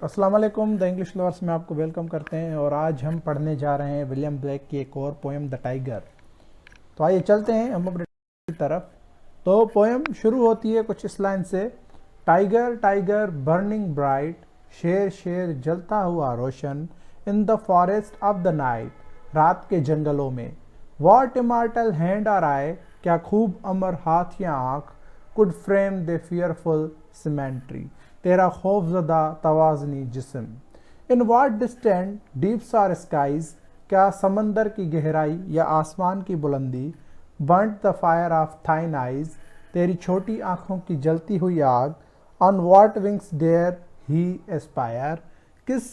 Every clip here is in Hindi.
अस्सलाम वालेकुम। द इंग्लिश लवर्स में आपको वेलकम करते हैं और आज हम पढ़ने जा रहे हैं विलियम ब्लेक की एक और पोएम द टाइगर। तो आइए चलते हैं हम अपने की तरफ। तो पोएम शुरू होती है कुछ इस लाइन से, टाइगर टाइगर बर्निंग ब्राइट, शेर शेर जलता हुआ रोशन, in the forest of the night, रात के जंगलों में, वॉट इमॉर्टल हैंड और आई, क्या खूब अमर हाथ या आँख, could frame thy fearful symmetry, तेरा खौफजदा तवाज़नी जिस्म, in what distant deeps or skies, क्या समंदर की गहराई या आसमान की बुलंदी, burnt the fire of thine eyes, तेरी छोटी आंखों की जलती हुई आग, on what wings dare he aspire, किस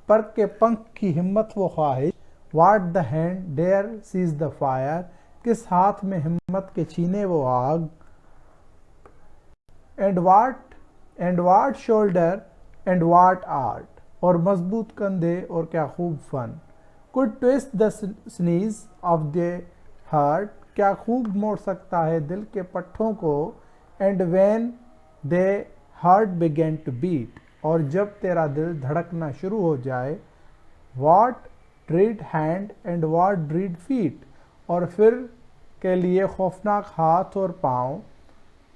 पर के पंख की हिम्मत वो ख्वाहिश, what the hand dare seize the fire, किस हाथ में हिम्मत के छीने वो आग, and what shoulder and what art, और मजबूत कंधे और क्या खूब फन, could twist the sinews of the heart, क्या खूब मोड़ सकता है दिल के पट्टों को, and when thy heart began to beat, और जब तेरा दिल धड़कना शुरू हो जाए, what dread hand and what dread feet, और फिर के लिए खौफनाक हाथ और पाँव,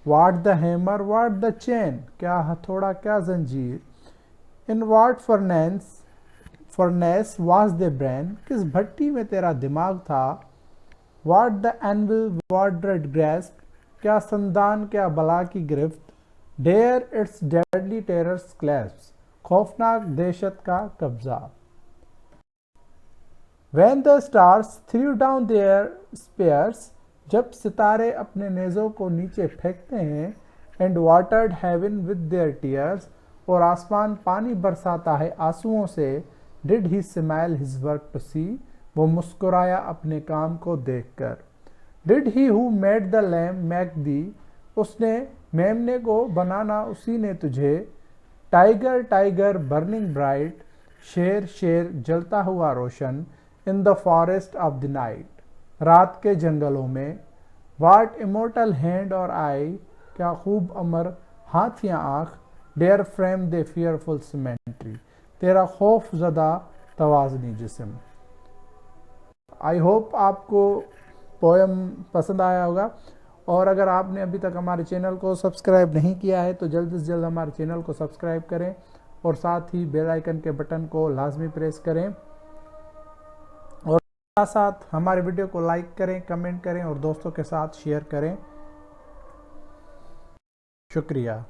what the hammer what the chain, क्या हथौड़ा क्या जंजीर, in watt furnace was the brain, किस भट्टी में तेरा दिमाग था, what the anvil what dread grasp, क्या संदान क्या बला की गिरफ्त, dare its deadly terrors clasp, खौफनाक दहशत का कब्जा, When the stars threw down their spears, जब सितारे अपने नेज़ों को नीचे फेंकते हैं, and watered heaven with their tears, और आसमान पानी बरसाता है आंसुओं से, did he smile his work to see, वो मुस्कुराया अपने काम को देखकर, did he who made the lamb make thee, उसने मेमने को बनाना उसी ने तुझे, टाइगर टाइगर बर्निंग ब्राइट, शेर शेर जलता हुआ रोशन, in the forest of the night, रात के जंगलों में, वाट इमोर्टल हैंड और आई, क्या खूब अमर हाथ या आँख, dare frame thy fearful symmetry, तेरा खौफ ज़दा तवाज़नी जिस्म। आई होप आपको पोएम पसंद आया होगा, और अगर आपने अभी तक हमारे चैनल को सब्सक्राइब नहीं किया है तो जल्द से जल्द हमारे चैनल को सब्सक्राइब करें और साथ ही बेल आइकन के बटन को लाजमी प्रेस करें, और साथ साथ हमारे वीडियो को लाइक करें, कमेंट करें और दोस्तों के साथ शेयर करें। शुक्रिया।